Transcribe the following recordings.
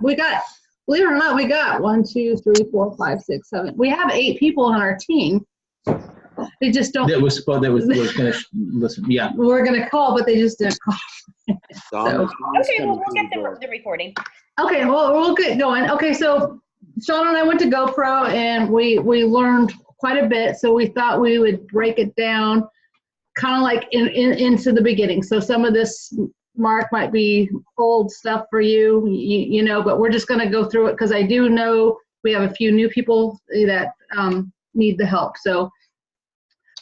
we got, believe it or not, we got 1, 2, 3, 4, 5, 6, 7. We have 8 people on our team. They just don't. That was going to listen. Yeah. We're going to call, but they just didn't call. So. Okay, well, we'll get the recording. Okay, well, we'll get going. Okay, so Sean and I went to GoPro, and we learned quite a bit. So we thought we would break it down kind of like into the beginning. So some of this, Mark, might be old stuff for you, you know, but we're just going to go through it because I do know we have a few new people that need the help. So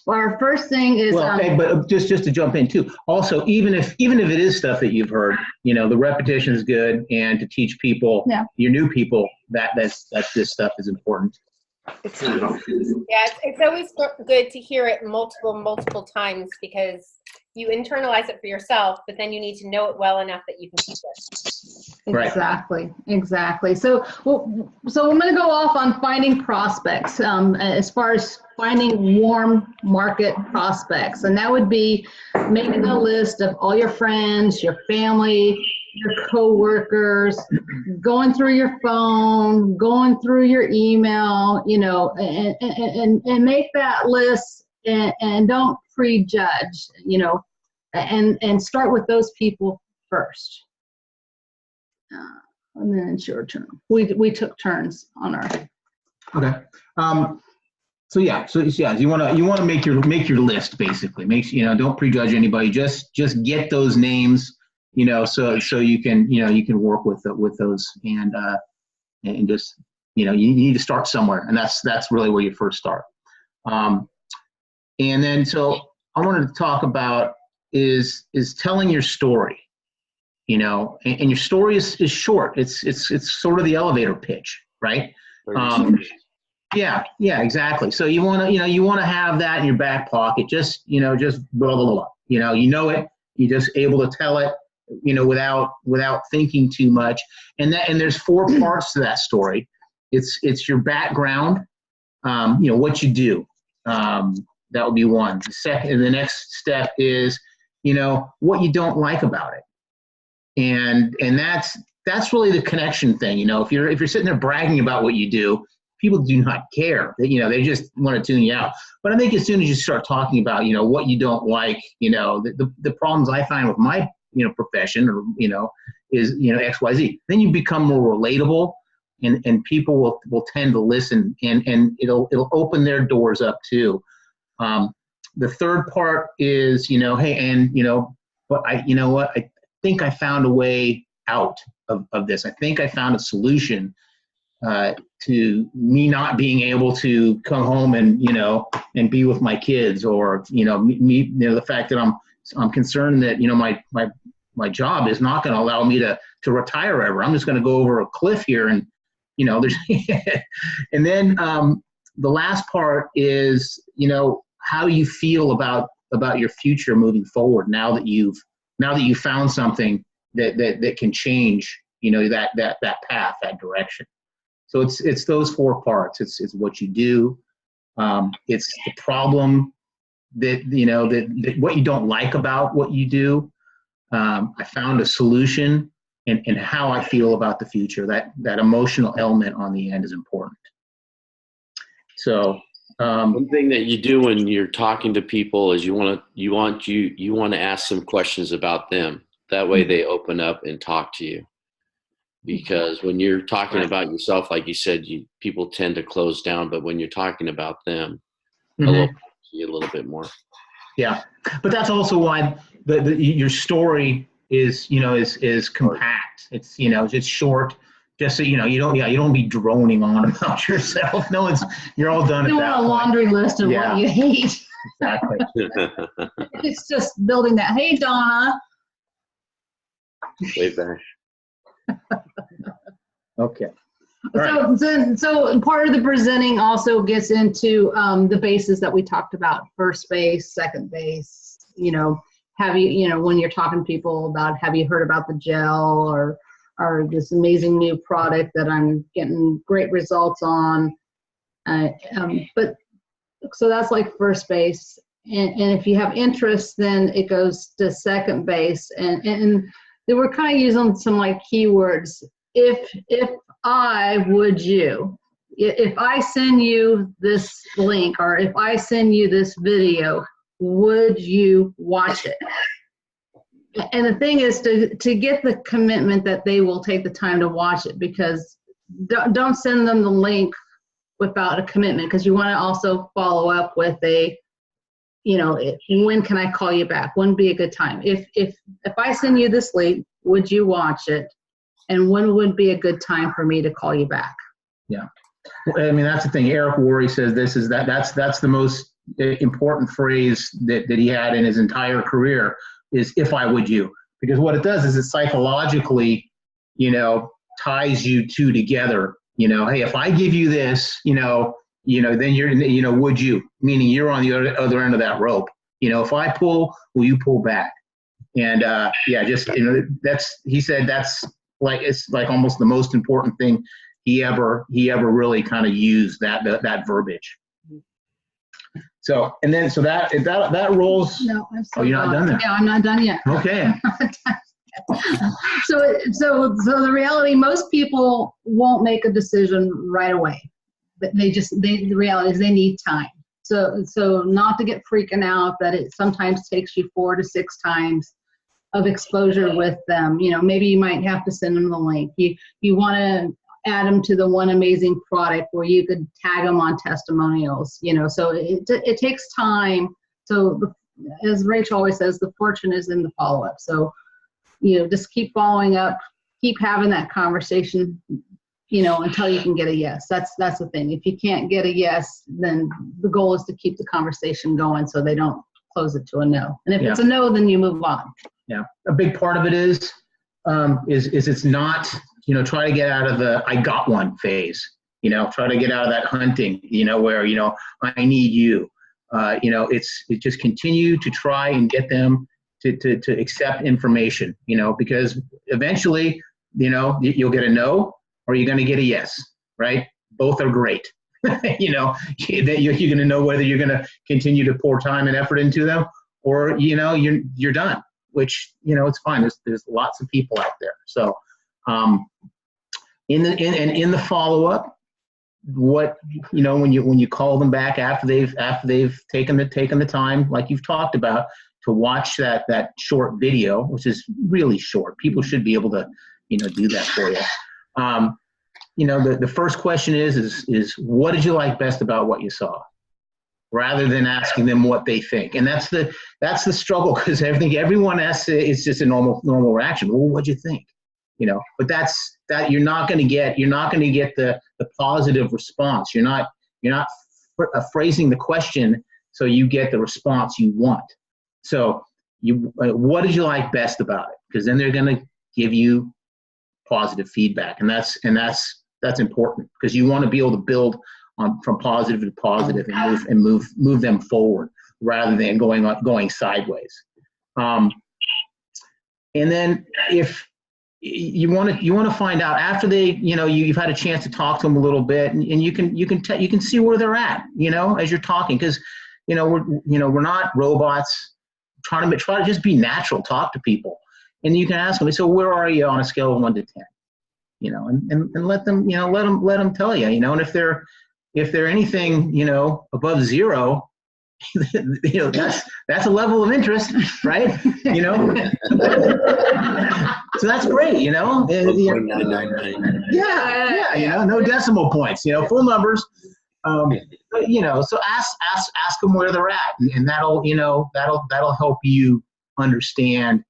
our first thing is but just to jump in too. Also, even if it is stuff that you've heard, you know, the repetition is good, and to teach people, your new people, that this stuff is important. It's always good to hear it multiple times, because you internalize it for yourself, but then you need to know it well enough that you can teach it. Exactly. So I'm going to go off on finding prospects, as far as finding warm market prospects. And that would be making a list of all your friends, your family, your coworkers, going through your phone, going through your email, you know, and make that list, and don't prejudge, you know, and start with those people first. And then it's your turn. We took turns on our. Okay. So you want to make your list, basically. Don't prejudge anybody. Just get those names, you know, so you can work with those, and just, you know, you need to start somewhere, and that's really where you first start. And then so I wanted to talk about is telling your story, you know, and your story is short. It's sort of the elevator pitch, right? Yeah, exactly. So you want to have that in your back pocket. Just blah blah blah. You know it. You're just able to tell it, you know, without thinking too much. And there's 4 parts to that story. It's your background, you know, what you do. That would be one. The next step is, you know, what you don't like about it. And that's really the connection thing. You know, if you're sitting there bragging about what you do, people do not care. You know, they just want to tune you out. But I think as soon as you start talking about, you know, what you don't like, you know, the problems I find with my, you know, profession, or, you know, is, you know, XYZ, then you become more relatable, and people will tend to listen, and it'll open their doors up too. The third part is, you know, hey, and, you know, but I think I found a way out of this. I think I found a solution to me not being able to come home and, you know, and be with my kids, or, you know, the fact that I'm concerned that, you know, my job is not going to allow me to retire ever. I'm just going to go over a cliff here, and, you know, there's, and then the last part is, you know, how you feel about your future moving forward now that you've found something that can change, you know, that path, that direction. So it's those 4 parts. It's what you do. It's the problem that, you know, that what you don't like about what you do. I found a solution, and how I feel about the future. That emotional element on the end is important. So one thing that you do when you're talking to people is you want to ask some questions about them. That way they open up and talk to you. Because when you're talking about yourself, like you said, people tend to close down. But when you're talking about them, they'll open up to you a little bit more. Yeah, but that's also why your story is, you know, is compact. It's, you know, it's short. Just so you know, you don't be droning on about yourself. No, you're all done. You don't want a laundry list of what you hate. Exactly. It's just building that. Hey, Donna. Way back. Okay. So part of the presenting also gets into the bases that we talked about: first base, second base. You know, when you're talking to people about, have you heard about the gel or this amazing new product that I'm getting great results on? But so that's like first base, and if you have interest, then it goes to second base, and they were kind of using some like keywords. if I would you, if I send you this link or if I send you this video, would you watch it? And the thing is to get the commitment that they will take the time to watch it, because don't send them the link without a commitment, because you want to also follow up with a, when can I call you back? When would be a good time? If I send you this link, would you watch it? And when would be a good time for me to call you back? Yeah. I mean, that's the thing. Eric Worre says that's the most important phrase that he had in his entire career is if I would you. Because what it does is it psychologically, ties you two together. Hey, if I give you this, then you're, would you? Meaning you're on the other end of that rope. If I pull, will you pull back? And he said that's like, it's like almost the most important thing he ever really kind of used that verbiage. So that rolls. No, I'm still you're not done there. Yeah, I'm not done yet. Okay. So the reality, most people won't make a decision right away. But the reality is they need time. So not to get freaking out that it sometimes takes you 4 to 6 times of exposure with them. Maybe you might have to send them the link. You want to add them to the One Amazing product where you could tag them on testimonials, so it takes time. So as Rachel always says, the fortune is in the follow-up. So, just keep following up, keep having that conversation, until you can get a yes. That's the thing. If you can't get a yes, then the goal is to keep the conversation going so they don't close it to a no. And if it's a no, then you move on. Yeah. A big part of it is it's not, try to get out of the I got one phase, try to get out of that hunting, where, I need you. It's just continue to try and get them to accept information, because eventually, you'll get a no or you're going to get a yes, right? Both are great. You're going to know whether you're going to continue to pour time and effort into them or, you're done, which, it's fine. There's lots of people out there. So, in the follow-up, what, when you call them back after they've taken the time, like you've talked about, to watch that short video, which is really short. People should be able to, do that for you. The first question is what did you like best about what you saw, rather than asking them what they think. And that's the struggle, because I think everyone asks, it's just a normal reaction. Well, what'd you think? But that you're not going to get the positive response. You're not phrasing the question so you get the response you want. So what did you like best about it? Because then they're going to give you positive feedback, and that's important, because you want to be able to build from positive to positive and move them forward rather than going sideways. And then if you want to find out after they, you've had a chance to talk to them a little bit, and you can see where they're at, as you're talking, because we're not robots. Try to just be natural, talk to people, and you can ask them. So where are you on a scale of 1 to 10? And let them tell you, and if they're anything, above 0, that's a level of interest, right? So that's great, Yeah, no decimal points, full numbers. So ask them where they're at, and that'll help you understand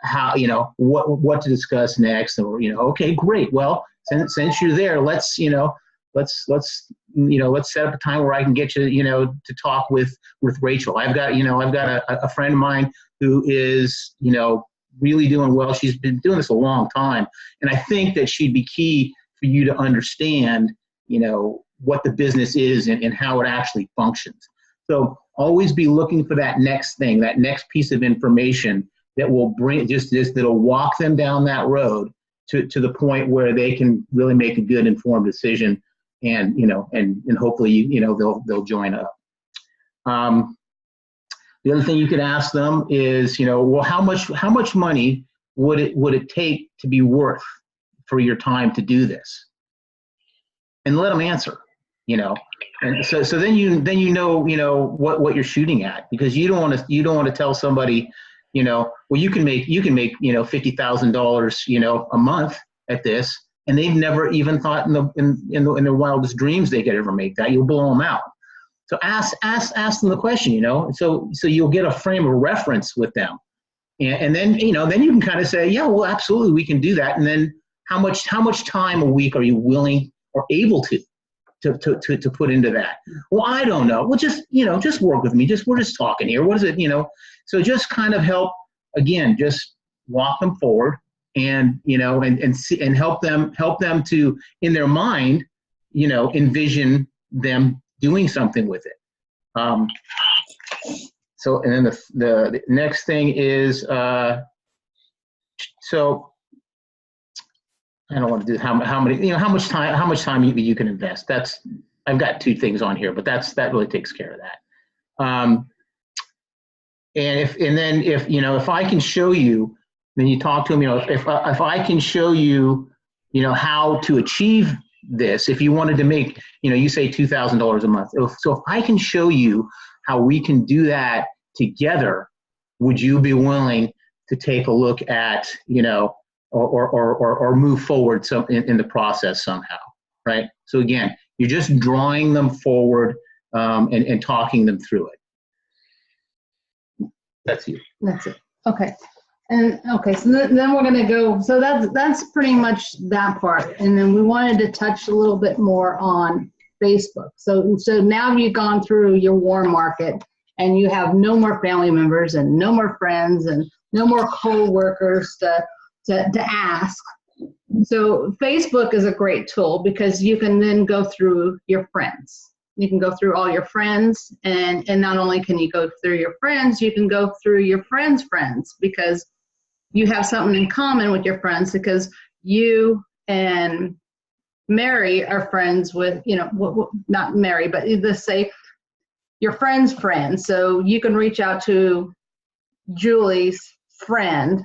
how, what to discuss next, or, okay, great. Well, since you're there, let's set up a time where I can get you, to talk with Rachel. I've got a friend of mine who is, really doing well. She's been doing this a long time. And I think that she'd be key for you to understand, what the business is and how it actually functions. So always be looking for that next thing, that next piece of information that will bring that'll walk them down that road to the point where they can really make a good informed decision, and and hopefully they'll join up. The other thing you could ask them is, well, how much money would it take to be worth for your time to do this? And let them answer, you know. And so then you know what you're shooting at, because you don't want to tell somebody, you know, well, you can make $50,000 a month at this, and they've never even thought in their wildest dreams they could ever make that. You'll blow them out. So ask them the question, you know. So you'll get a frame of reference with them, and then you can kind of say, yeah, well, absolutely, we can do that. And then how much time a week are you willing or able to put into that? Well, I don't know. Well, just work with me. We're just talking here. What is it, So just kind of help, again, just walk them forward, and and help them to, in their mind, envision them doing something with it. So, and then the next thing is, so I don't want to do how much time you can invest. I've got 2 things on here, but that really takes care of that. And if I can show you, then you talk to them, if I can show you, how to achieve this, if you wanted to make, you say $2,000 a month. So if I can show you how we can do that together, would you be willing to take a look at, or move forward in the process somehow, right? So again, you're just drawing them forward and talking them through it. That's you. That's it. Okay. And okay, so then we're going to go, so that's pretty much that part. And then we wanted to touch a little bit more on Facebook. So now you've gone through your warm market, and you have no more family members and no more friends and no more co-workers to ask. So Facebook is a great tool, because you can then go through your friends. You can go through all your friends, and not only can you go through your friends, you can go through your friends' friends, because you have something in common with your friends, because you and Mary are friends with, not Mary, but let's say your friend's friend. So you can reach out to Julie's friend.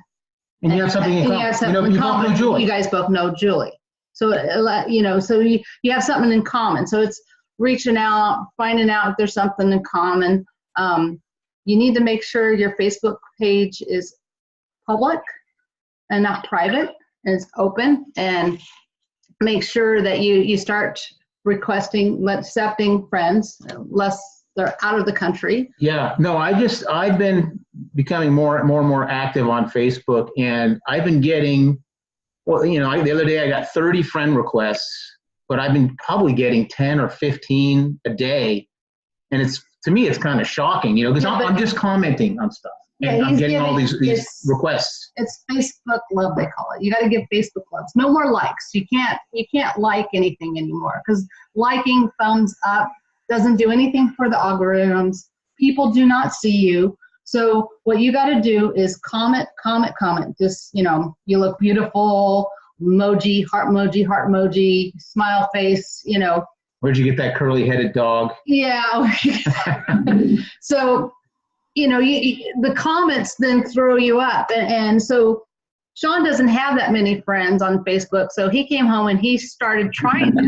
And you have something in common. You both know Julie. You guys both know Julie. So, so you have something in common. So it's reaching out, finding out if there's something in common. You need to make sure your Facebook page is public and not private, and it's open, and make sure that you start accepting friends, unless they're out of the country. Yeah, no, I've been becoming more and more active on Facebook, and I've been getting, the other day I got 30 friend requests, but I've been probably getting 10 or 15 a day. And to me, it's kind of shocking, because I'm just commenting on stuff. And I'm getting all these requests. It's Facebook love, they call it. You got to give Facebook loves. No more likes. You can't like anything anymore, because liking, thumbs up, doesn't do anything for the algorithms. People do not see you. So what you got to do is comment. Just, you look beautiful, emoji, heart emoji, smile face, Where'd you get that curly-headed dog? Yeah. So, the comments then throw you up. And so Sean doesn't have that many friends on Facebook. So he came home and he started trying to.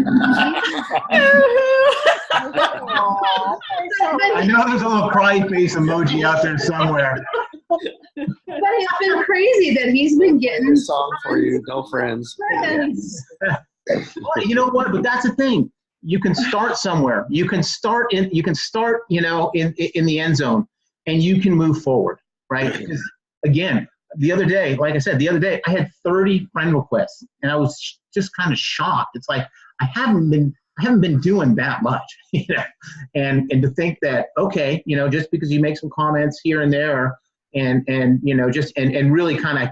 I know there's a little cry face emoji out there somewhere. But it's been crazy that he's been getting a song for you. No friends. Well, you know what? But that's the thing. You can start somewhere. You can start in the end zone, and you can move forward, right? Because again, like I said, the other day I had 30 friend requests, and I was just kind of shocked. It's like I haven't been doing that much, and to think that, okay, just because you make some comments here and there, and really kind of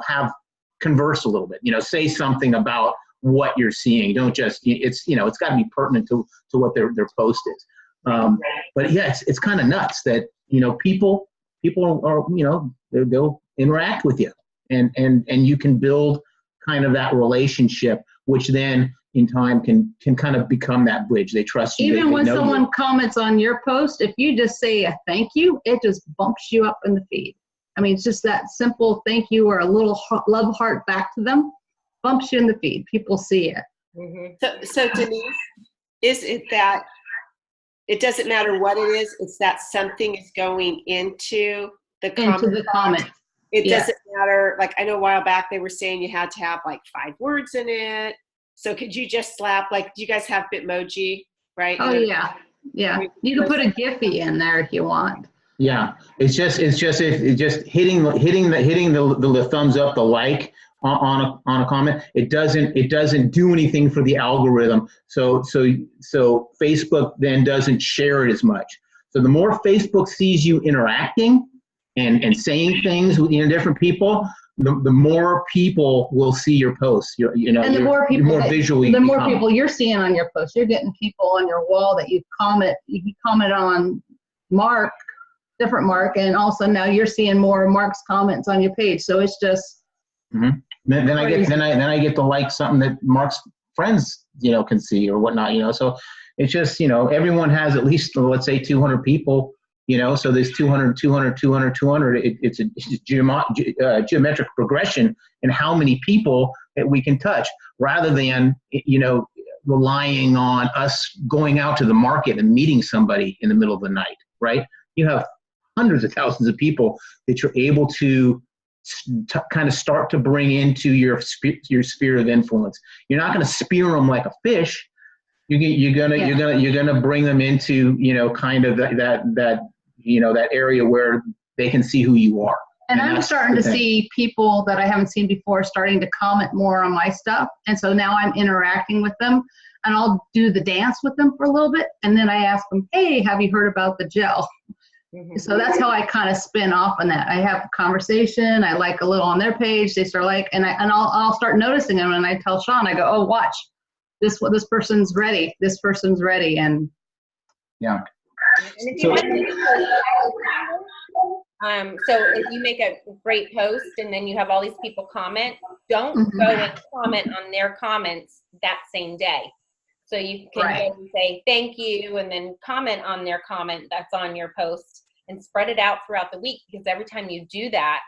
have converse a little bit, say something about what you're seeing. Don't just, it's got to be pertinent to what their post is. But yeah, it's kind of nuts that people are they'll interact with you, and you can build kind of that relationship, which then in time can kind of become that bridge. They trust you. Even when someone comments on your post, if you just say a thank you, it just bumps you up in the feed. I mean, it's just that simple thank you, or a little love heart back to them. bumps you in the feed. People see it. Mm-hmm. So Denise, is it that it doesn't matter what it is, it's that something is going into the comment? It doesn't matter. Like, I know a while back they were saying you had to have like 5 words in it. So could you just slap, like, do you guys have Bitmoji, right? Oh, yeah. Yeah. You can put a Giphy in there if you want. Yeah. It's just hitting the thumbs up, the like on a comment. It doesn't do anything for the algorithm. So Facebook then doesn't share it as much. So the more Facebook sees you interacting and saying things with different people, the more people will see your posts. And the more people, the more people you're seeing on your posts. You're getting people on your wall that you comment on different Mark, and also now you're seeing more Mark's comments on your page. So it's just. Mm-hmm. Then I get to like something that Mark's friends can see or whatnot. So it's just everyone has at least, let's say, 200 people. So there's 200. It's a geometric progression in how many people that we can touch, rather than relying on us going out to the market and meeting somebody in the middle of the night. Right? You have hundreds of thousands of people that you're able to kind of start to bring into your sphere of influence. You're not going to spear them like a fish. You're gonna bring them into kind of that area where they can see who you are. And I'm starting to see people that I haven't seen before starting to comment more on my stuff, and so now I'm interacting with them, and I'll do the dance with them for a little bit, and then I ask them, "Hey, have you heard about the gel?" Mm-hmm. So that's how I kind of spin off on that. I have a conversation. I like a little on their page. They start and I'll start noticing them, and I tell Sean, I go, "Oh, watch, this person's ready. This person's ready." And yeah. And if you so if you make a great post and then you have all these people comment, don't go and comment on their comments that same day. So you can go and say thank you, and then comment on their comment that's on your post, and spread it out throughout the week, because every time you do that,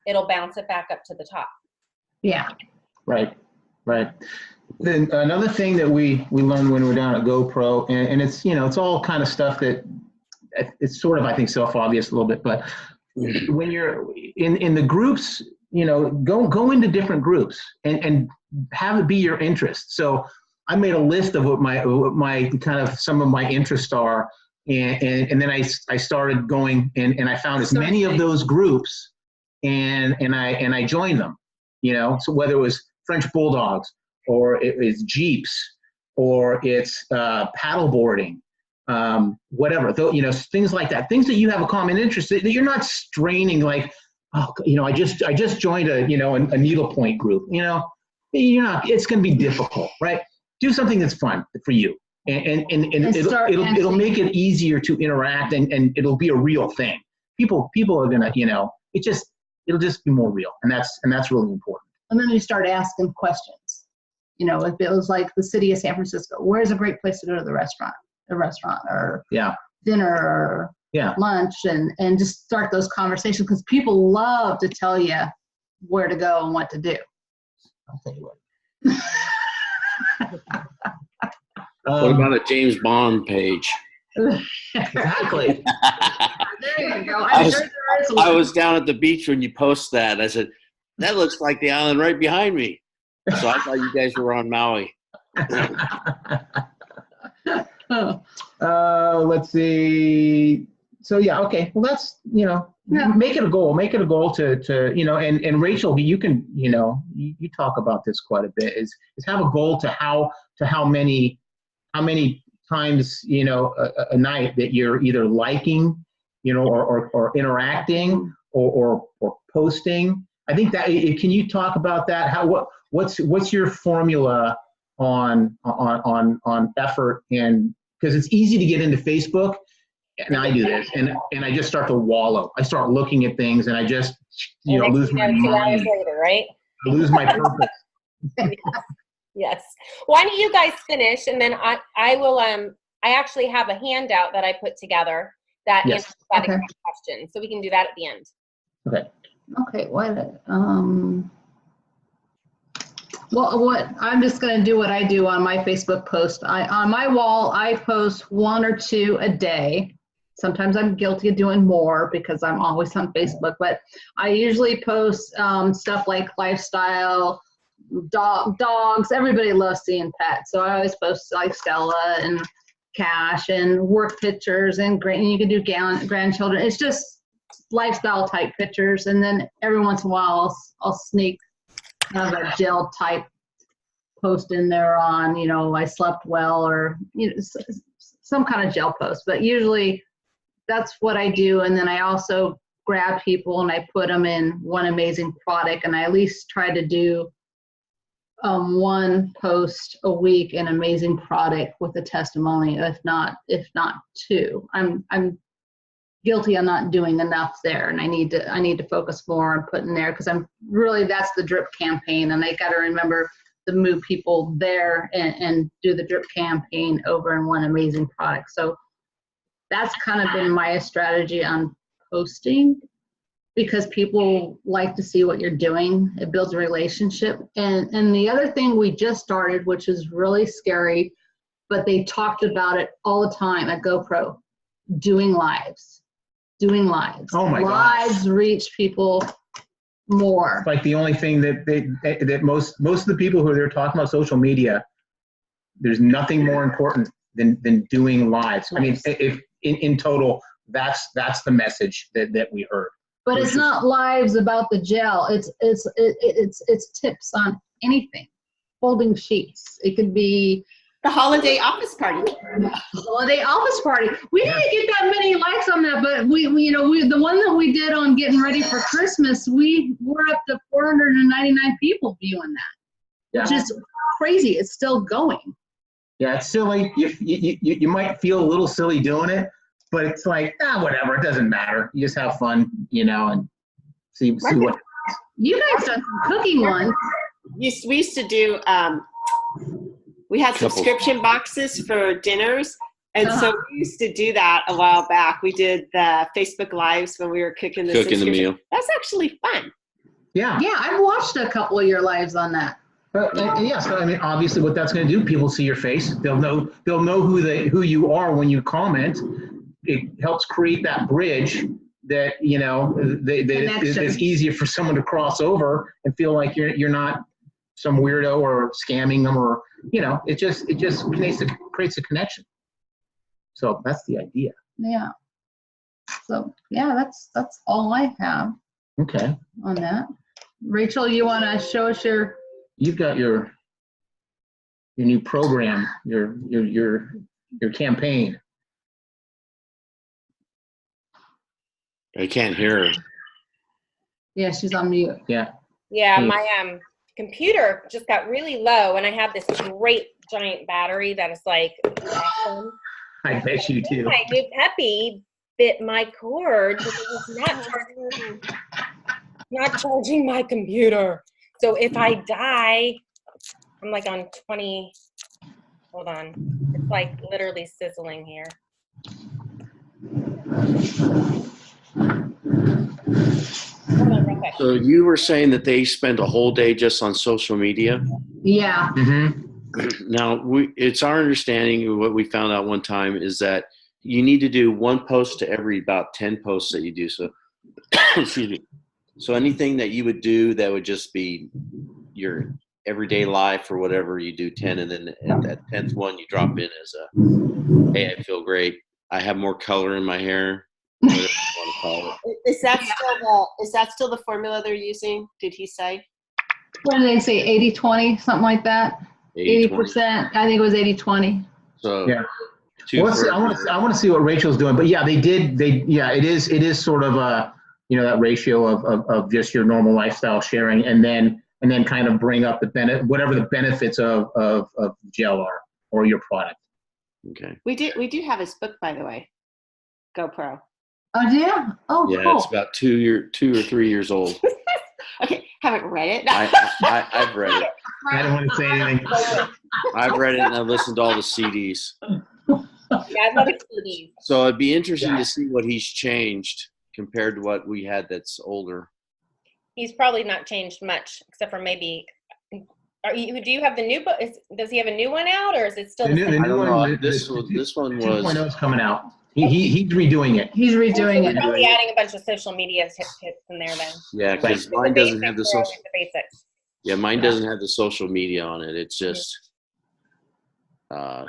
it'll bounce it back up to the top. Yeah. Right. Then another thing that we learned when we were down at GoPro, and it's it's all kind of stuff that it's sort of, I think, self-obvious a little bit, but when you're in the groups, go into different groups and have it be your interest. So I made a list of what my kind of some of my interests are, and then I started going and I found as many of those groups and I joined them. So whether it was French Bulldogs, or it's Jeeps, or it's paddleboarding, whatever, things like that, things that you have a common interest that you're not straining like, I just joined a needlepoint group. It's going to be difficult, right? Do something that's fun for you, and it'll make it easier to interact, and it'll be a real thing. People are gonna, it'll just be more real, and that's really important. And then you start asking questions. If it was like the city of San Francisco, where's a great place to go to the restaurant, or dinner, or lunch, and just start those conversations, because people love to tell you where to go and what to do. I'll tell you what. What about a James Bond page? Exactly. There you go. I was down at the beach when you post that. I said, that looks like the island right behind me. So I thought you guys were on Maui. Let's see. So okay. Well, that's make it a goal. Make it a goal to and Rachel, you can you talk about this quite a bit. Is have a goal to how many times a night that you're either liking or interacting or posting. I think that can you talk about that? What's your formula on effort, and because it's easy to get into Facebook. And I do this, and I just start to wallow. I start looking at things, and I just lose my mind. 2 hours later, right? I lose my purpose. Yes. Why don't you guys finish, and then I will. I actually have a handout that I put together that answers that question, so we can do that at the end. Okay. Okay. What? Well, what I'm just going to do what I do on my Facebook post. On my wall, I post 1 or 2 a day. Sometimes I'm guilty of doing more because I'm always on Facebook, but I usually post stuff like lifestyle, dogs. Everybody loves seeing pets, so I always post like Stella and Cash and work pictures and you can do grandchildren. It's just lifestyle type pictures, and then every once in a while I'll sneak kind of a gel type post in there on, I slept well, or some kind of gel post. But usually that's what I do. And then I also grab people and I put them in one amazing product, and I at least try to do one post a week, an amazing product with a testimony, if not 2. I'm guilty of not doing enough there, and I need to focus more on putting there, because that's the drip campaign, and I got to remember to move people there and do the drip campaign over in one amazing product. So that's kind of been my strategy on posting, because people like to see what you're doing. It builds a relationship. And the other thing we just started, which is really scary, but they talked about it all the time at GoPro, doing lives. Oh my gosh. Lives reach people more. It's like the only thing that most of the people who are there talking about social media, there's nothing more important than doing lives. I mean, if in total, that's the message that we heard. But it's not lives about the gel. It's tips on anything. Folding sheets. It could be the holiday office party. Holiday office party. We didn't get that many likes on that, but we the one that we did on getting ready for Christmas, we were up to 499 people viewing that, which is crazy. It's still going. Yeah, it's silly. You might feel a little silly doing it, but it's like, whatever. It doesn't matter. You just have fun, and see what. You guys done some cooking ones. We used to do. We had subscription boxes for dinners, and so we used to do that a while back. We did the Facebook Lives when we were cooking the meal. That's actually fun. Yeah. Yeah, I've watched a couple of your lives on that. So I mean, obviously, what that's going to do, people see your face. They'll know who you are when you comment. It helps create that bridge that it's easier for someone to cross over and feel like you're not some weirdo or scamming them, or it just creates a connection. So that's the idea. Yeah. So yeah, that's all I have. Okay. On that, Rachel, you want to show us your? You've got your new program, your campaign. I can't hear her. Yeah, she's on mute. Yeah. Yeah, my computer just got really low, and I have this great giant battery that is like awesome. I bet you do. My new puppy bit my cord because it was not charging my computer. So if I die, I'm like on 20. Hold on. It's like literally sizzling here. So you were saying that they spend a whole day just on social media? Yeah. Mm-hmm. Now, it's our understanding, what we found out one time, is that you need to do one post to every about 10 posts that you do. So, excuse me. So anything that you would do that would just be your everyday life or whatever, you do 10, and then at that 10th one, you drop in as hey, I feel great. I have more color in my hair. Whatever you want to call it. Is that still the formula they're using? Did he say? What did they say? 80-20, something like that. 80%. I think it was 80-20. So yeah. I want to see what Rachel's doing, but yeah, it is sort of a that ratio of just your normal lifestyle sharing, and then kind of bring up whatever the benefits of gel are or your product. Okay. We do have his book, by the way. GoPro. Oh yeah. Oh yeah, cool. It's about 2 or 3 years old. Okay, haven't read it. I've read it. I don't want to say anything. I've read it and I've listened to all the CDs. Yeah, I love CDs. So it'd be interesting to see what he's changed compared to what we had that's older. He's probably not changed much, except for maybe do you have the new book? Does he have a new one out, or is it still The new, the same? I don't one, know. This one was 2.0 is coming out. He's redoing it. He's redoing it. Probably adding a bunch of social media tips in there then. yeah, because The mine doesn't basics have the are social. always the basics. Yeah, mine doesn't have the social media on it. It's just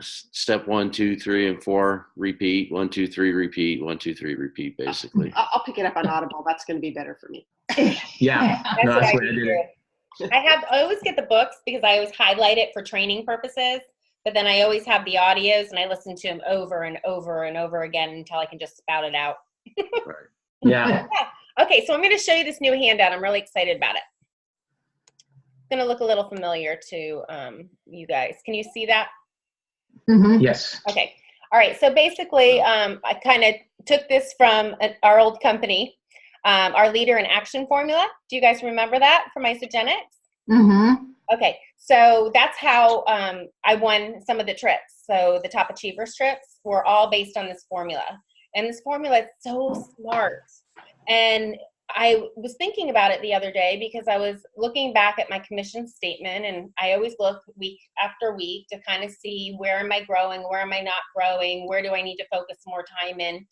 step 1, 2, 3, and 4. Repeat 1, 2, 3. Repeat 1, 2, 3. Repeat. Basically. I'll pick it up on Audible. That's going to be better for me. Yeah, That's no, what that's I what I do did too. it. I always get the books because I always highlight it for training purposes, but then I always have the audios and I listen to them over and over and over again until I can just spout it out. Right. Yeah. Okay, so I'm going to show you this new handout. I'm really excited about it. It's going to look a little familiar to you guys. Can you see that? Mm-hmm. Yes. Okay. All right. So basically, I kind of took this from our old company, our leader in action formula. Do you guys remember that from Isogenics? Mm-hmm. Okay. So that's how I won some of the trips. So the top achievers trips were all based on this formula. And this formula is so smart. And I was thinking about it the other day because I was looking back at my commission statement, and I always look week after week to kind of see where am I growing, where am I not growing, where do I need to focus more time in,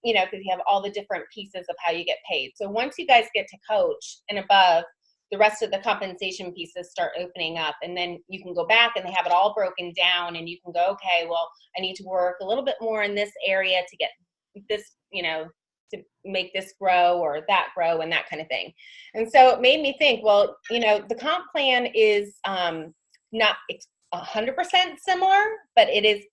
you know, because you have all the different pieces of how you get paid. So once you guys get to coach and above, the rest of the compensation pieces start opening up, and then you can go back and they have it all broken down, and you can go, okay, well, I need to work a little bit more in this area to get this, you know, to make this grow or that grow and that kind of thing. And so it made me think, well, you know, the comp plan is not 100% similar, but it is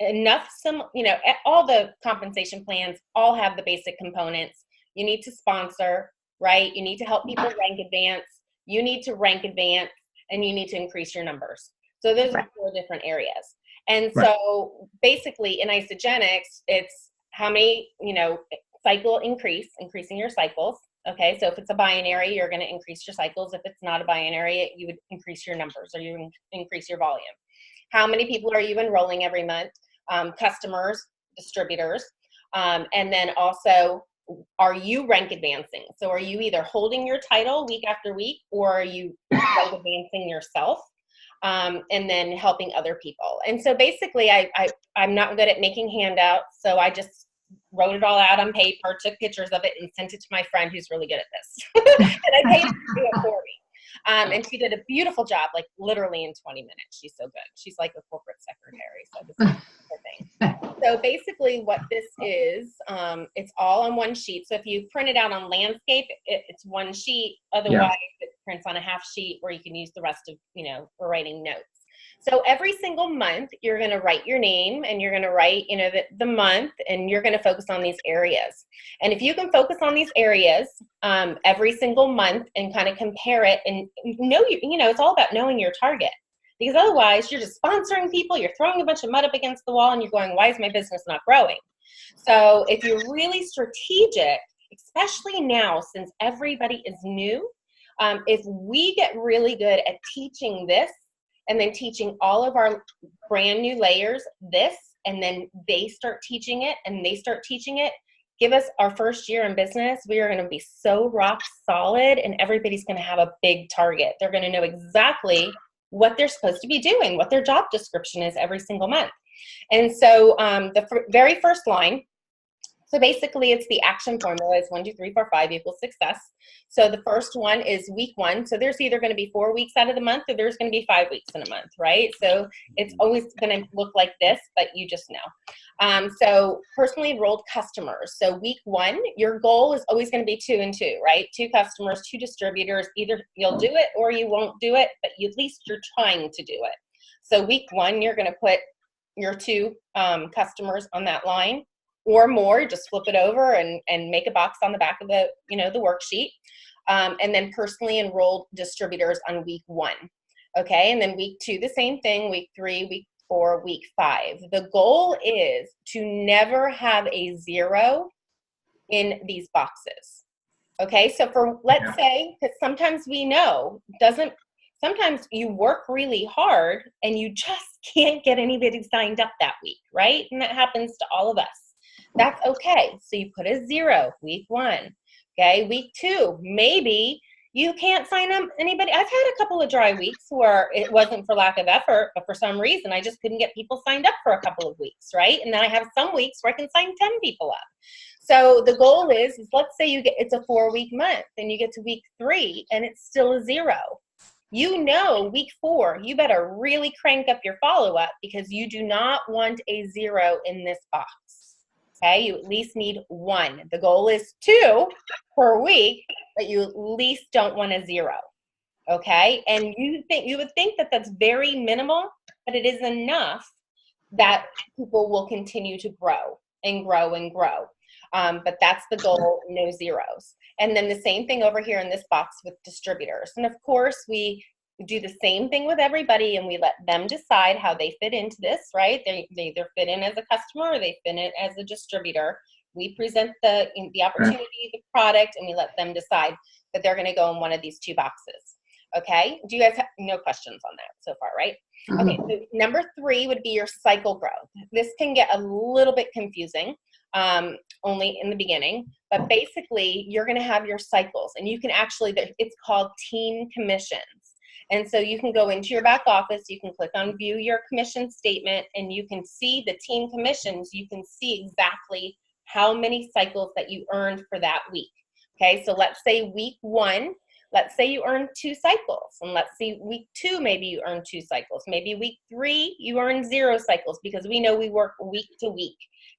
enough you know, all the compensation plans all have the basic components. You need to sponsor, right? You need to help people rank advance. You need to rank advance, and you need to increase your numbers. So those are 4 different areas. And so basically in Isogenics, it's how many, you know, cycle increasing your cycles. Okay, so if it's a binary, you're going to increase your cycles. If it's not a binary, you would increase your numbers, or you increase your volume. How many people are you enrolling every month? Customers, distributors, and then also, are you rank advancing? So are you either holding your title week after week, or are you rank advancing yourself? And then helping other people. And so basically I'm not good at making handouts, so I just wrote it all out on paper, took pictures of it, and sent it to my friend who's really good at this. And I paid her to do it for me. And she did a beautiful job, like literally in 20 minutes. She's so good. She's like a corporate secretary. So this is her thing. So basically what this is, it's all on one sheet. So if you print it out on landscape, it's one sheet. Otherwise, it prints on a half sheet where you can use the rest of, you know, for writing notes. So every single month, you're going to write your name, and you're going to write, you know, the month, and you're going to focus on these areas. And if you can focus on these areas every single month and kind of compare it, and know, you know, it's all about knowing your target. Because otherwise, you're just sponsoring people, you're throwing a bunch of mud up against the wall, and you're going, why is my business not growing? So if you're really strategic, especially now since everybody is new, if we get really good at teaching this, and then teaching all of our brand new layers this, and then they start teaching it, and they start teaching it, give us our first year in business, we are going to be so rock solid, and everybody's going to have a big target. They're going to know exactly what they're supposed to be doing, what their job description is every single month. And so the very first line, so basically it's the action formula is 1, 2, 3, 4, 5 equals success. So the first one is week 1. So there's either going to be 4 weeks out of the month, or there's going to be 5 weeks in a month, right? So it's always going to look like this, but you just know. So personally enrolled customers. So week 1, your goal is always going to be 2 and 2, right? 2 customers, 2 distributors. Either you'll do it or you won't do it, but at least you're trying to do it. So week 1, you're going to put your 2 customers on that line, or more. Just flip it over and make a box on the back of the, you know, the worksheet. And then personally enrolled distributors on week 1. Okay, and then week 2, the same thing, week 3, week 4, week 5. The goal is to never have a 0 in these boxes. Okay, so for, let's say, because sometimes we know, sometimes you work really hard and you just can't get anybody signed up that week, right? And that happens to all of us. That's okay. So you put a 0, week 1. Okay, week 2, maybe You can't sign up anybody. I've had a couple of dry weeks where it wasn't for lack of effort, but for some reason I just couldn't get people signed up for a couple of weeks, right? And then I have some weeks where I can sign 10 people up. So the goal is let's say it's a 4-week month and you get to week 3 and it's still a 0. You know, week 4, you better really crank up your follow-up because you do not want a 0 in this box. Okay, you at least need 1. The goal is 2 per week, but you at least don't want a 0. Okay, and you would think that that's very minimal, but it is enough that people will continue to grow and grow and grow. But that's the goal, no zeros. And then the same thing over here in this box with distributors. And of course, we do the same thing with everybody and we let them decide how they fit into this, right? They either fit in as a customer or they fit in as a distributor. We present the opportunity, the product, and we let them decide that they're going to go in one of these 2 boxes. Okay? Do you guys have no questions on that so far, right? Okay, so number 3 would be your cycle growth. This can get a little bit confusing, only in the beginning, but basically you're going to have your cycles and you can actually, it's called team commissions. And so you can go into your back office, you can click on view your commission statement and you can see the team commissions. You can see exactly how many cycles that you earned for that week. Okay, so let's say week 1, let's say you earned 2 cycles, and let's see week 2, maybe you earned 2 cycles. Maybe week 3, you earned 0 cycles because we know we work week to week.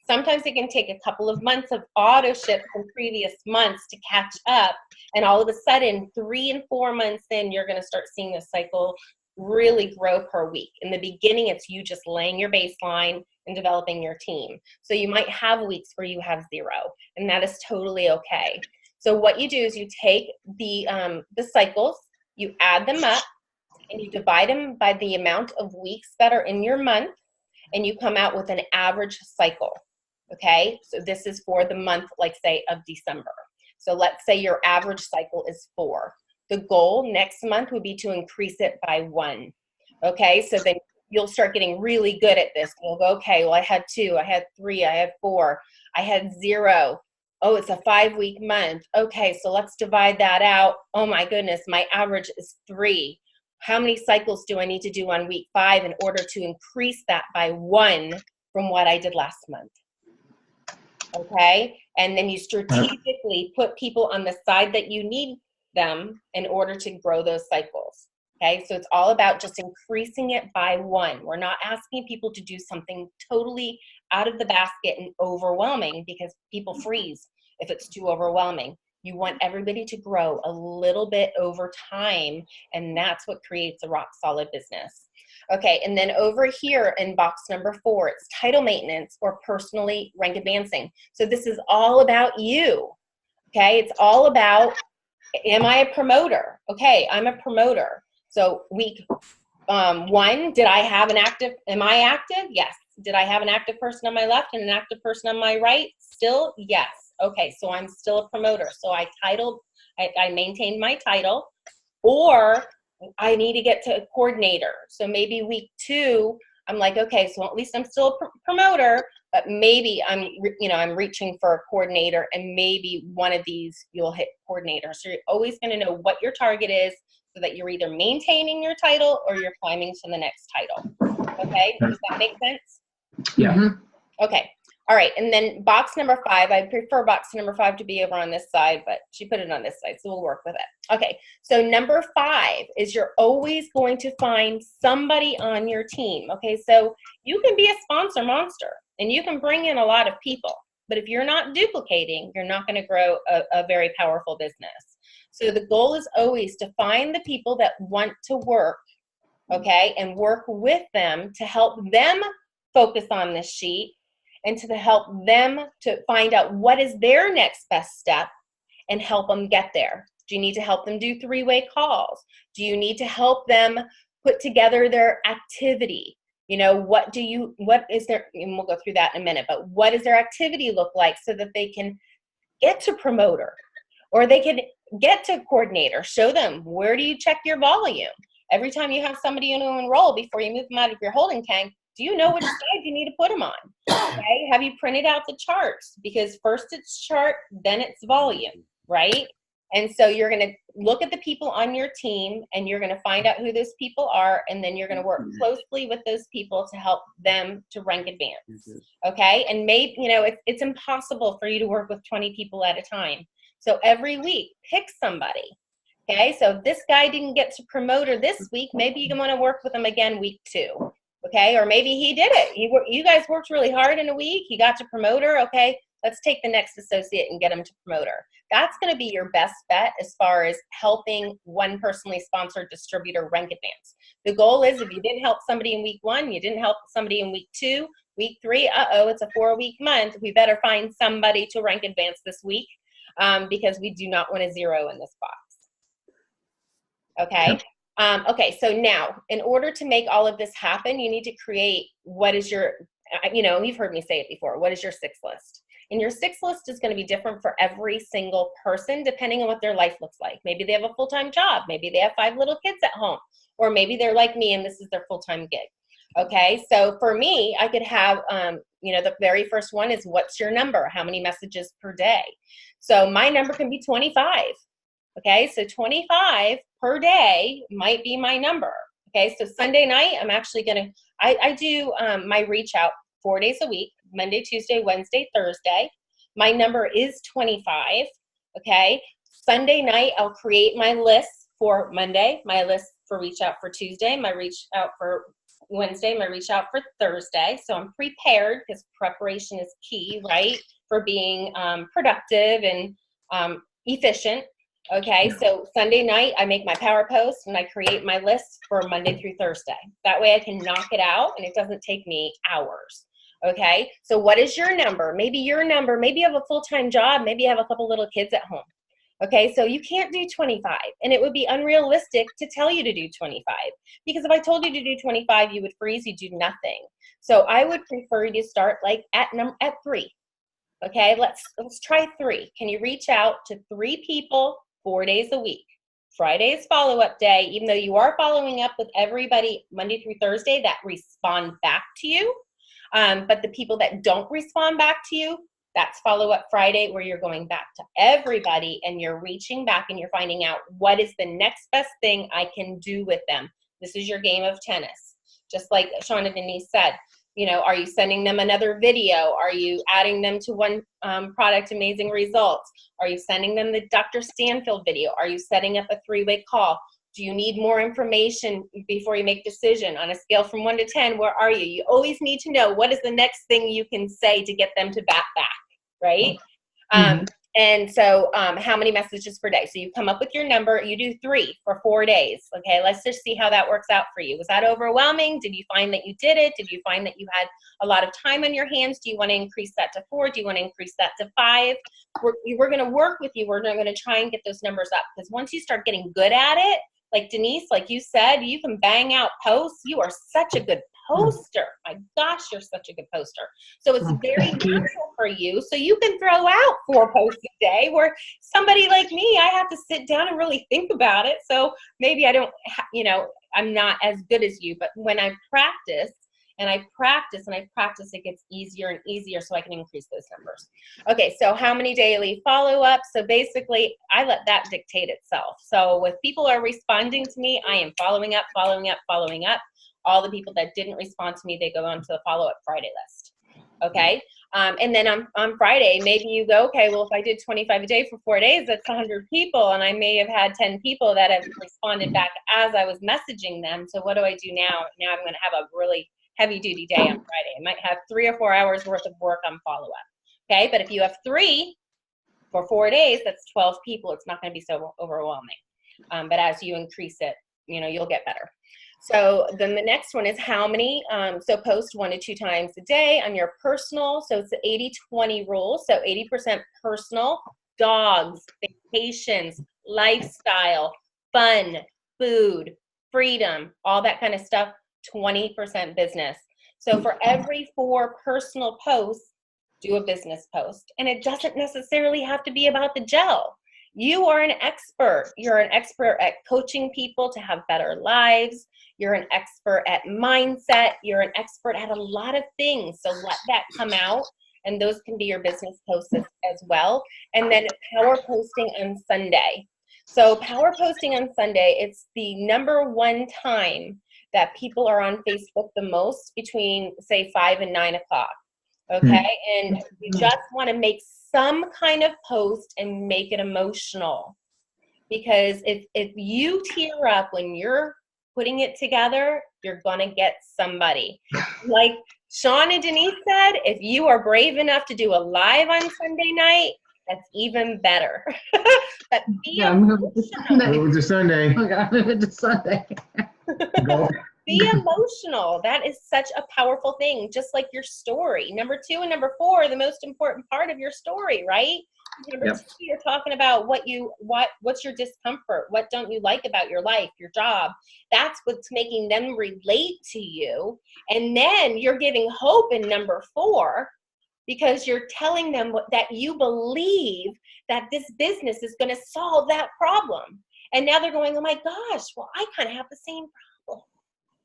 Sometimes it can take a couple of months of auto ship from previous months to catch up, and all of a sudden, 3 and 4 months in, you're going to start seeing the cycle really grow per week. In the beginning, it's you just laying your baseline and developing your team. So you might have weeks where you have 0, and that is totally okay. So what you do is you take the cycles, you add them up, and you divide them by the amount of weeks that are in your month, and you come out with an average cycle. Okay, so this is for the month, like say, of December. So let's say your average cycle is 4. The goal next month would be to increase it by 1. Okay, so then you'll start getting really good at this. You'll go, okay, well, I had 2, I had 3, I had 4, I had 0. Oh, it's a 5-week month. Okay, so let's divide that out. Oh my goodness, my average is 3. How many cycles do I need to do on week 5 in order to increase that by 1 from what I did last month? Okay, and then you strategically put people on the side that you need them in order to grow those cycles. Okay, so it's all about just increasing it by 1. We're not asking people to do something totally out of the basket and overwhelming because people freeze if it's too overwhelming. You want everybody to grow a little bit over time, and that's what creates a rock solid business. Okay, and then over here in box number 4, it's title maintenance or personally rank advancing. So this is all about you. Okay, it's all about, am I a promoter? Okay, I'm a promoter. So week 1, did I have an active, am I active? Yes. Did I have an active person on my left and an active person on my right? Still, yes. Okay, so I'm still a promoter. So I maintained my title, or I need to get to a coordinator. So maybe week 2, I'm like, okay, so at least I'm still a promoter, but maybe I'm reaching for a coordinator, and maybe one of these you'll hit coordinator. So you're always going to know what your target is so that you're either maintaining your title or you're climbing to the next title. Okay, does that make sense? Yeah. Mm-hmm. Okay. All right, and then box number 5, I prefer box number 5 to be over on this side, but she put it on this side, so we'll work with it. Okay, so number 5 is you're always going to find somebody on your team. Okay, so you can be a sponsor monster, and you can bring in a lot of people, but if you're not duplicating, you're not going to grow a very powerful business. So the goal is always to find the people that want to work, okay, and work with them to help them focus on this sheet, and to help them to find out what is their next best step and help them get there. Do you need to help them do 3-way calls? Do you need to help them put together their activity? You know, what is their, and we'll go through that in a minute, but what does their activity look like so that they can get to promoter, or they can get to coordinator? Show them, where do you check your volume? Every time you have somebody to enroll before you move them out of your holding tank, do you know which side you need to put them on? Okay, have you printed out the charts? Because first it's chart, then it's volume, right? And so you're going to look at the people on your team and you're going to find out who those people are. And then you're going to work closely with those people to help them to rank advance. Okay. And maybe, it's impossible for you to work with 20 people at a time. So every week, pick somebody. Okay. So if this guy didn't get to promoter this week, maybe you want to work with him again week 2. Okay. Or maybe he did it. You guys worked really hard in a week. He got to promoter. Okay. Let's take the next associate and get him to promoter. That's going to be your best bet as far as helping one personally sponsored distributor rank advance. The goal is if you didn't help somebody in week 1, you didn't help somebody in week 2, week 3, it's a 4-week month. We better find somebody to rank advance this week because we do not want a 0 in this box. Okay. Okay. So now in order to make all of this happen, you need to create what is your, you've heard me say it before. What is your 6 list? And your 6 list is going to be different for every single person, depending on what their life looks like. Maybe they have a full-time job. Maybe they have 5 little kids at home. Or maybe they're like me and this is their full-time gig. Okay, so for me, I could have, the very first one is what's your number? How many messages per day? So my number can be 25. Okay, so 25 per day might be my number. Okay, so Sunday night, I'm actually going to, I do my reach out 4 days a week. Monday, Tuesday, Wednesday, Thursday. My number is 25, okay? Sunday night, I'll create my list for Monday, my list for reach out for Tuesday, my reach out for Wednesday, my reach out for Thursday. So I'm prepared because preparation is key, right? For being productive and efficient. Okay, so Sunday night, I make my power post and I create my list for Monday through Thursday. That way I can knock it out and it doesn't take me hours. Okay, so what is your number? Maybe you have a full-time job, maybe you have a couple little kids at home. Okay, so you can't do 25, and it would be unrealistic to tell you to do 25, because if I told you to do 25, you would freeze, you'd do nothing. So I would prefer you to start like at 3. Okay, let's try 3. Can you reach out to 3 people 4 days a week? Friday is follow-up day, even though you are following up with everybody Monday through Thursday that respond back to you. But the people that don't respond back to you, that's follow-up Friday, where you're going back to everybody and you're reaching back and you're finding out what is the next best thing I can do with them. This is your game of tennis. Just like Sean and Denise said, are you sending them another video? Are you adding them to one product, amazing results? Are you sending them the Dr. Stanfield video? Are you setting up a 3-way call? Do you need more information before you make a decision? On a scale from 1 to 10, where are you? You always need to know what is the next thing you can say to get them to bat back, right? And so how many messages per day? So you come up with your number, you do 3 for 4 days. Okay, let's just see how that works out for you. Was that overwhelming? Did you find that you did it? Did you find that you had a lot of time on your hands? Do you want to increase that to 4? Do you want to increase that to 5? We're going to work with you. We're going to try and get those numbers up, because once you start getting good at it, like Denise, like you said, you can bang out posts. You are such a good poster. My gosh, you're such a good poster. So it's very natural for you. So you can throw out 4 posts a day, where somebody like me, I have to sit down and really think about it. So maybe I don't, I'm not as good as you, but when I practice, it gets easier and easier, so I can increase those numbers. Okay, so how many daily follow-ups? So basically, I let that dictate itself. So if people are responding to me, I am following up. All the people that didn't respond to me, they go on to the follow-up Friday list. Okay, and then on Friday, maybe you go, okay, well, if I did 25 a day for 4 days, that's 100 people, and I may have had 10 people that have responded back as I was messaging them. So what do I do now? Now I'm going to have a really heavy duty day on Friday. I might have 3 or 4 hours worth of work on follow-up. Okay, but if you have 3 for 4 days, that's 12 people. It's not going to be so overwhelming. But as you increase it, you'll get better. So then the next one is how many. So post 1 to 2 times a day on your personal. So it's the 80-20 rule. So 80% personal, dogs, vacations, lifestyle, fun, food, freedom, all that kind of stuff. 20% business. So for every 4 personal posts, do a business post. And it doesn't necessarily have to be about the gel. You are an expert. You're an expert at coaching people to have better lives. You're an expert at mindset. You're an expert at a lot of things. So let that come out and those can be your business posts as well. And then power posting on Sunday. So power posting on Sunday, it's the number one time that people are on Facebook the most, between say 5 and 9 o'clock. Okay. And you just want to make some kind of post and make it emotional, because if you tear up when you're putting it together, you're going to get somebody. Like Sean and Denise said, if you are brave enough to do a live on Sunday night, that's even better. But Move it to Sunday. Move it to Sunday. Be emotional. That is such a powerful thing, just like your story. Number 2 and number 4 are the most important part of your story, right? Number 2, you're talking about what's your discomfort, what don't you like about your life, your job. That's what's making them relate to you. And then you're giving hope in number 4, because you're telling them that you believe that this business is going to solve that problem. And now they're going, oh my gosh, well, I kind of have the same problem.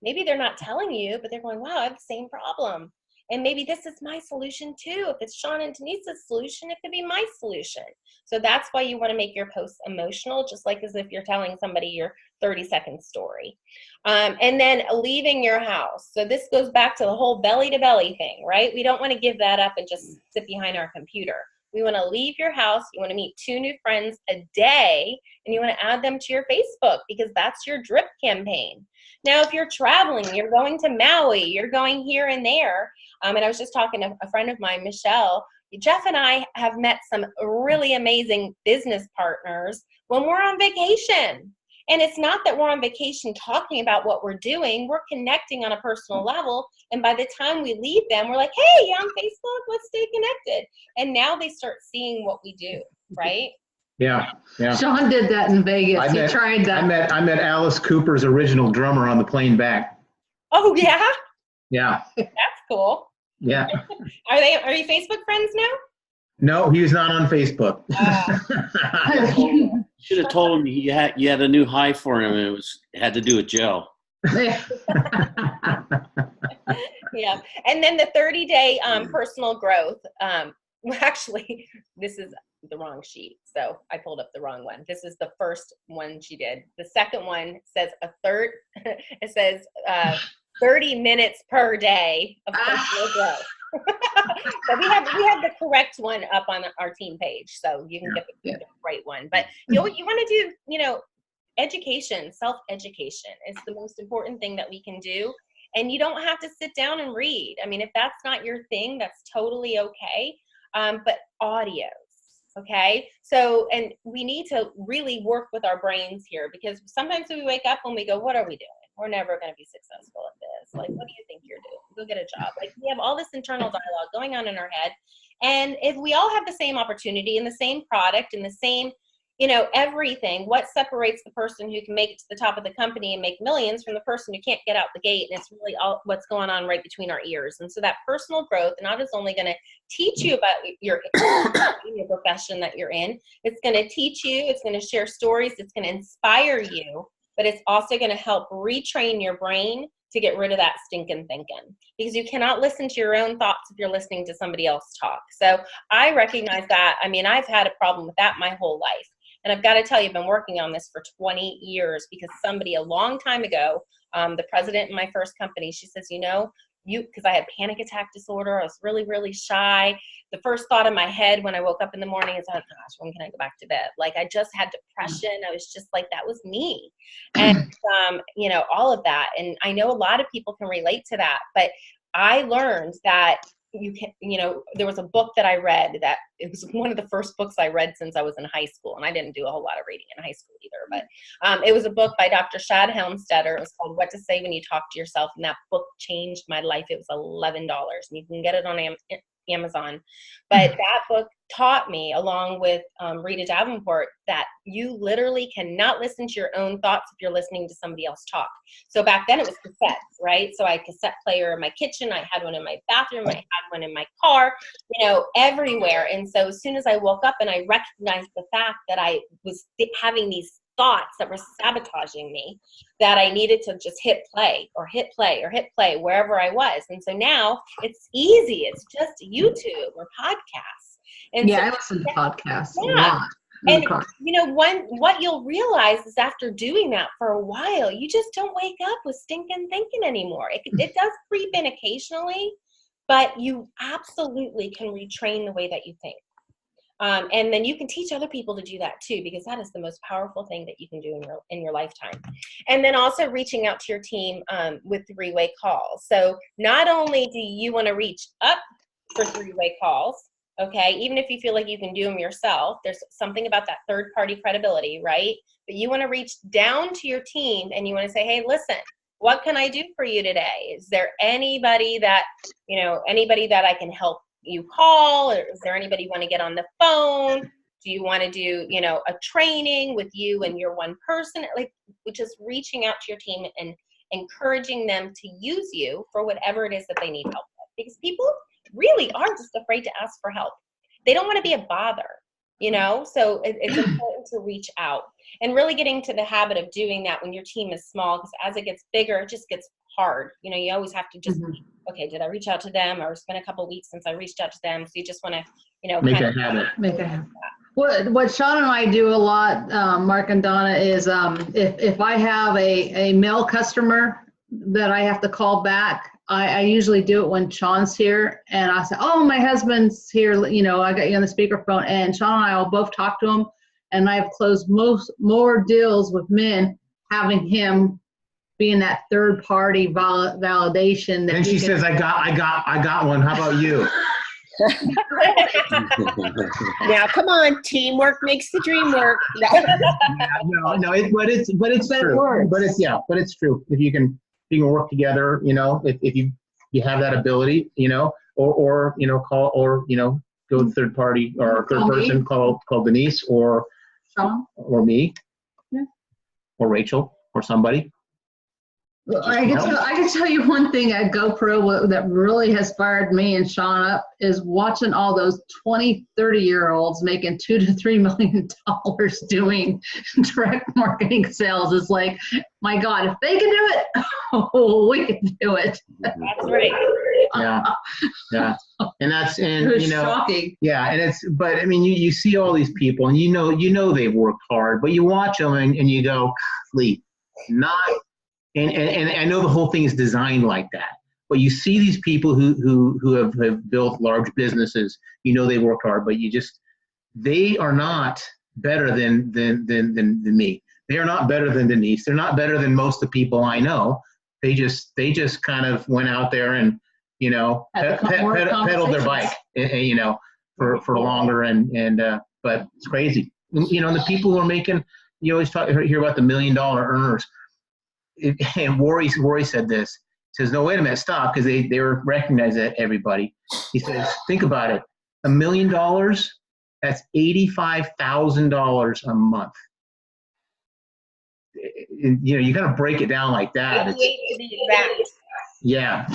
Maybe they're not telling you, but they're going, wow, I have the same problem. And maybe this is my solution too. If it's Sean and Denise's solution, it could be my solution. So that's why you want to make your posts emotional, just like as if you're telling somebody your 30-second story. And then leaving your house. So this goes back to the whole belly-to-belly thing, right? We don't want to give that up and just sit behind our computer. We want to leave your house. You want to meet 2 new friends a day, and you want to add them to your Facebook, because that's your drip campaign. Now, if you're traveling, you're going to Maui, you're going here and there. And I was just talking to a friend of mine, Michelle. Jeff and I have met some really amazing business partners when we're on vacation. And it's not that we're on vacation talking about what we're doing. We're connecting on a personal level. And by the time we leave them, we're like, hey, you on Facebook? Let's stay connected. And now they start seeing what we do, right? Yeah. Sean did that in Vegas. He tried that. I met Alice Cooper's original drummer on the plane back. Oh, yeah? Yeah. That's cool. Yeah. Are you Facebook friends now? No, he was not on Facebook. Should have told him you had a new high for him, and it had to do with Joe. Yeah. And then the 30-day personal growth. Actually, this is the wrong sheet, so I pulled up the wrong one. This is the first one she did. The second one says it says 30 minutes per day of personal growth. So we have the correct one up on our team page, so you can get the right one. But you want to do, education, self-education is the most important thing that we can do. And you don't have to sit down and read. I mean, if that's not your thing, that's totally okay. But audios, okay? So, and we need to really work with our brains here, because sometimes we wake up and we go, what are we doing? We're never going to be successful at this. Like, what do you think you're doing? Go get a job. Like, we have all this internal dialogue going on in our head. And if we all have the same opportunity and the same product and the same, everything, what separates the person who can make it to the top of the company and make millions from the person who can't get out the gate? And it's really all what's going on right between our ears. And so that personal growth not is only going to teach you about your profession that you're in, it's going to teach you, it's going to share stories, it's going to inspire you, but it's also going to help retrain your brain to get rid of that stinking thinking, because you cannot listen to your own thoughts if you're listening to somebody else talk. So I recognize that. I mean, I've had a problem with that my whole life. And I've got to tell you, I've been working on this for 20 years because somebody a long time ago, the president in my first company, she says, because I had panic attack disorder. I was really, really shy. The first thought in my head when I woke up in the morning is, oh gosh, when can I go back to bed? Like, I just had depression. I was just like, that was me. And, all of that. And I know a lot of people can relate to that, but I learned that there was a book that I read that it was one of the first books I read since I was in high school. And I didn't do a whole lot of reading in high school either, but it was a book by Dr. Shad Helmstetter. It was called What to Say When You Talk to Yourself. And that book changed my life. It was $11 and you can get it on Amazon. But that book taught me, along with Rita Davenport, that you literally cannot listen to your own thoughts if you're listening to somebody else talk. So back then it was cassettes, right? So I had a cassette player in my kitchen. I had one in my bathroom. I had one in my car, everywhere. And so as soon as I woke up and I recognized the fact that I was having these thoughts that were sabotaging me that I needed to just hit play wherever I was. And so now it's easy. It's just YouTube or podcasts. And yeah, so, I listen to podcasts a yeah. lot. And what you'll realize is after doing that for a while, you just don't wake up with stinking thinking anymore. It does creep in occasionally, but you absolutely can retrain the way that you think. And then you can teach other people to do that too, because that is the most powerful thing that you can do in your lifetime. And then also reaching out to your team with three-way calls. So not only do you want to reach up for three-way calls, okay, even if you feel like you can do them yourself, there's something about that third-party credibility, right? But you want to reach down to your team and you want to say, hey, listen, what can I do for you today? Is there anybody that I can help you call? Or is there anybody you want to get on the phone? Do you want to do, a training with you and your one person? Like, just reaching out to your team and encouraging them to use you for whatever it is that they need help with. Because people really are just afraid to ask for help. They don't want to be a bother, so it's important to reach out and really getting to the habit of doing that when your team is small, because as it gets bigger, it just gets hard. You always have to just, okay, did I reach out to them? Or it's been a couple of weeks since I reached out to them. So you just want to, make a habit. Make a habit. What Sean and I do a lot, Mark and Donna, is if I have a male customer that I have to call back, I usually do it when Sean's here, and I say, oh, my husband's here, I got you on the speakerphone, and Sean and I will both talk to him, and I've closed more deals with men having him being that third party validation. Then she says, I got one. How about you? Now, come on, teamwork makes the dream work. But it's true. But it's true. If you can work together, if you have that ability, or call, or go third party or third person, call Denise or Sean or me, yeah, or Rachel or somebody. Well, I can tell you one thing at GoPro that really has fired me and Sean up is watching all those 20, 30-year-olds making $2 to $3 million doing direct marketing sales. It's like, my God, if they can do it, we can do it. That's right. Yeah. And it was shocking. Yeah. But I mean, you see all these people and they worked hard, but you watch them and you go, Lee, not. And I know the whole thing is designed like that, but you see these people who have built large businesses, they worked hard, but they are not better than me. They are not better than Denise. They're not better than most of the people I know. They just kind of went out there and, pedaled their bike, for longer but it's crazy. The people who are making, you always hear about the $1 million earners. And Rory said this. He says, no, wait a minute, stop, because they were recognizing everybody. He says, think about it. $1 million, that's $85,000 a month. You got to break it down like that. 88 to be exact. Yeah.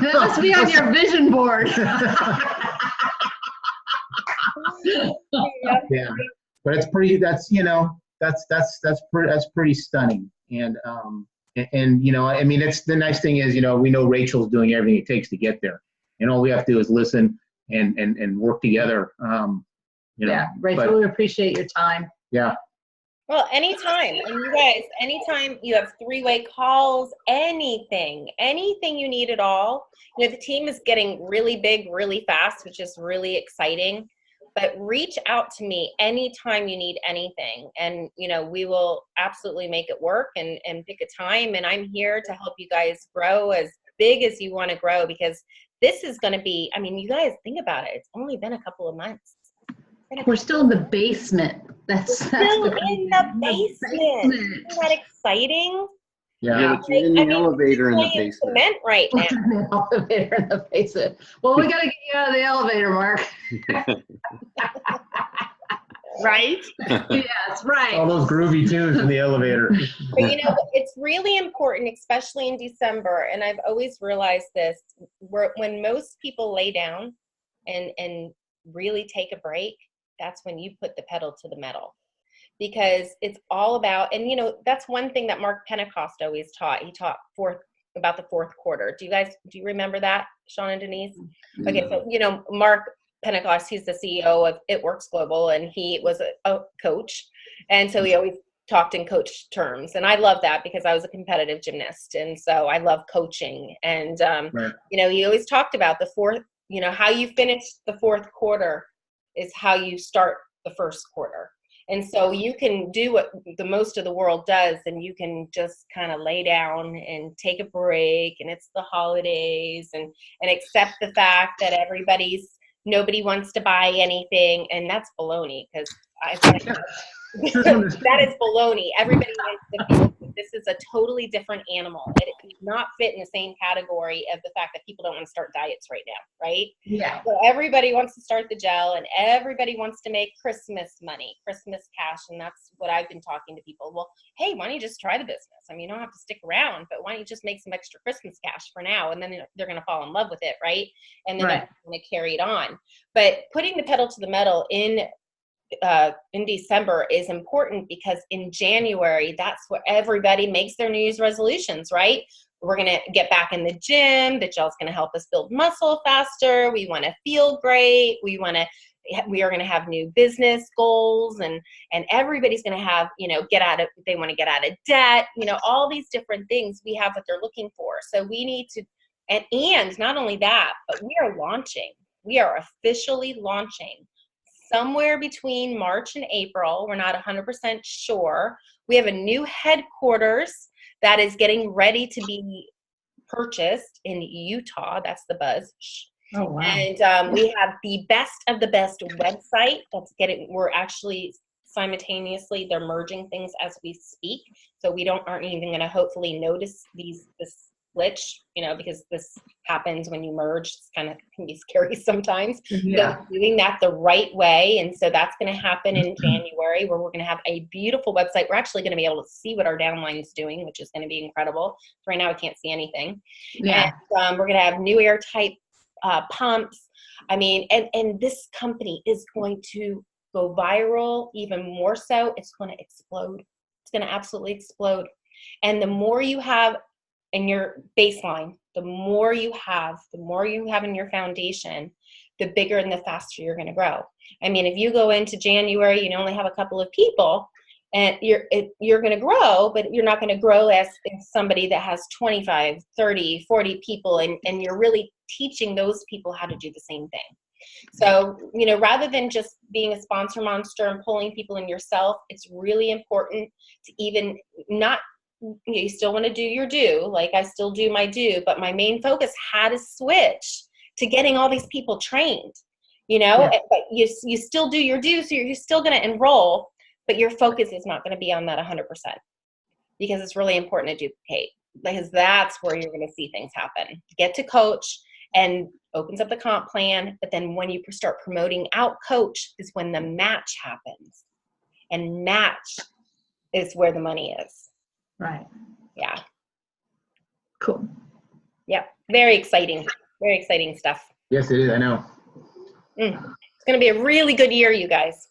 That must be on your vision board. Yeah, but it's pretty. That's pretty stunning. And I mean, it's the nice thing is, we know Rachel's doing everything it takes to get there, and all we have to do is listen and work together. Yeah, Rachel, we appreciate your time. Yeah. Well, anytime. And you guys, anytime you have three-way calls, anything you need at all. The team is getting really big, really fast, which is really exciting. But reach out to me anytime you need anything. And, we will absolutely make it work and pick a time. And I'm here to help you guys grow as big as you want to grow, because this is going to be, you guys think about it. It's only been a couple of months. We're still in the basement. That's still in the basement. Isn't that exciting? Yeah, but you're in the elevator in the basement. Cement right now. The elevator in the basement. Well, we got to get you out of the elevator, Mark. Right? Yes, right. All those groovy tunes in the elevator. But it's really important, especially in December, and I've always realized this, when most people lay down and really take a break, that's when you put the pedal to the metal, because it's all about, and you know, that's one thing that Mark Pentecost always taught. He taught about the fourth quarter. Do you remember that, Sean and Denise? Okay, so you know, Mark Pentecost, he's the CEO of It Works Global, and he was a coach, and so he always talked in coach terms, and I love that because I was a competitive gymnast, and so I love coaching. And you know, he always talked about the fourth, you know, how you finish the fourth quarter is how you start the first quarter. And so you can do what the most of the world does, and you can just kind of lay down and take a break, and it's the holidays, and accept the fact that nobody wants to buy anything, and that's baloney, because that is baloney. Everybody wants to feel this is a totally different animal. It does not fit in the same category of the fact that people don't want to start diets right now, right? Yeah. So everybody wants to start the gel, and everybody wants to make Christmas money, Christmas cash, and that's what I've been talking to people. Well, hey, why don't you just try the business? I mean, you don't have to stick around, but why don't you just make some extra Christmas cash for now, and then they're going to fall in love with it, right? And then they're going to carry it on. But putting the pedal to the metal in December is important, because in January, that's where everybody makes their New Year's resolutions, right? We're going to get back in the gym. The gel's going to help us build muscle faster. We want to feel great. We are going to have new business goals, and everybody's going to have, you know, they want to get out of debt, you know, all these different things. We have what they're looking for. So we need to, and not only that, but we are officially launching somewhere between March and April. We're not 100% sure. We have a new headquarters that is getting ready to be purchased in Utah. That's the buzz. Oh, wow. And we have the best of the best website we're actually simultaneously, they're merging things as we speak. So we aren't even going to hopefully notice this glitch, you know, because this happens when you merge. It's can be scary sometimes. Yeah. So doing that the right way. And so that's going to happen in January, where we're going to have a beautiful website. We're actually going to be able to see what our downline is doing, which is going to be incredible. Right now, I can't see anything. Yeah. And we're going to have new airtight pumps. I mean, and this company is going to go viral even more so. It's going to explode. It's going to absolutely explode. And the more you have in your baseline, the more you have in your foundation, the bigger and the faster you're going to grow. I mean, if you go into January, you only have a couple of people, and you're going to grow, but you're not going to grow as somebody that has 25, 30, 40 people, and you're really teaching those people how to do the same thing. So, you know, rather than just being a sponsor monster and pulling people in yourself, it's really important to even not, you still want to do your due, like I still do my due, but my main focus had to switch to getting all these people trained, you know. Yeah. But you still do your due, so you're still going to enroll, but your focus is not going to be on that 100%, because it's really important to duplicate, because that's where you're going to see things happen. Get to coach and opens up the comp plan, but then when you start promoting out coach is when the match happens, and match is where the money is. Right. Yeah. Cool. Yep. Very exciting stuff. Yes, it is. I know. It's going to be a really good year, you guys.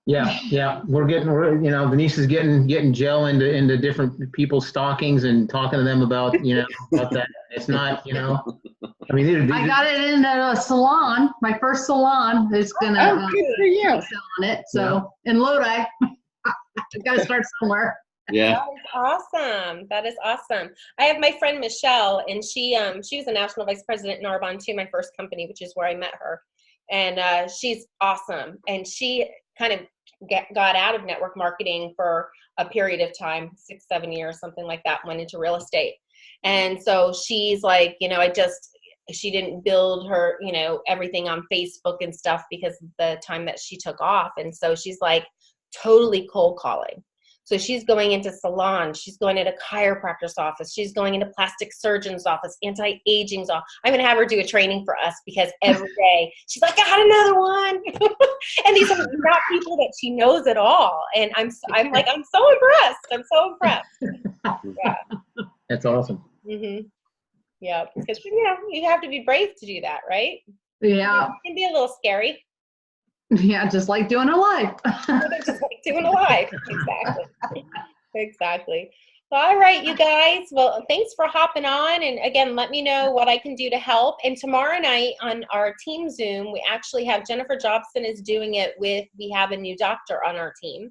Yeah. We're Denise is getting gel into different people's stockings and talking to them about that. It's not, I mean, I got it in a salon. My first salon is gonna good for you. selling it. So in Lodi, I got to start somewhere. Yeah. That is awesome. I have my friend Michelle, and she was a national vice president in Arbonne too, my first company, which is where I met her. And she's awesome. And she kind of got out of network marketing for a period of time, 6-7 years, something like that, went into real estate. And so she's like, she didn't build her, everything on Facebook and stuff because of the time that she took off. And so she's like totally cold calling. So she's going into salons, she's going into chiropractor's office, she's going into plastic surgeon's office, anti-aging's office. I'm going to have her do a training for us, because every day she's like, I got another one. And these are not people that she knows at all. And I'm so impressed. Yeah. That's awesome. Mm-hmm. Yeah. Because, you have to be brave to do that, right? Yeah. It can be a little scary. Yeah, just like doing a live. Just like doing a live. Exactly. Exactly. All right, you guys. Well, thanks for hopping on. And again, let me know what I can do to help. And tomorrow night on our team Zoom, we actually have Jennifer Jobson is doing it with, we have a new doctor on our team.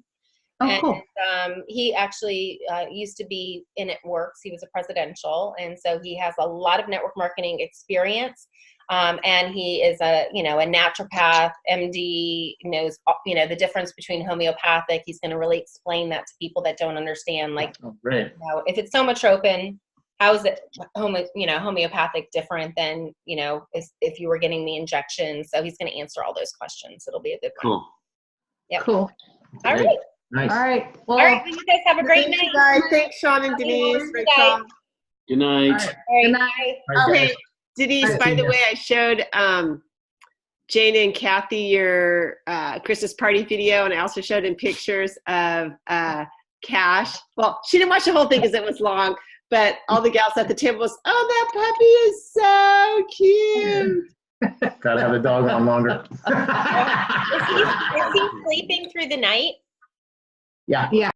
Oh, cool. And he actually used to be in It Works. He was a presidential. And so he has a lot of network marketing experience. And he is a naturopath, MD, knows, the difference between homeopathic. He's going to really explain that to people that don't understand, like, Great. if it's somatropin, how is it, homeopathic different than, if you were getting the injection? So he's going to answer all those questions. It'll be a good one. Cool. Yep. Cool. All right. Nice. All right. Well, All right. Well, you guys have a great Thanks, night. you guys. Thanks, Sean and Denise. Great job. Good night. all right. All Good right. night. Oh, hey, Denise, Bye, by the Tina. way, I showed Jana and Kathy your Christmas party video, and I also showed them pictures of Cash. Well, she didn't watch the whole thing because it was long, but all the gals at the table was, oh, that puppy is so cute. Gotta have the dog on longer. Is he sleeping through the night? Yeah. Yeah.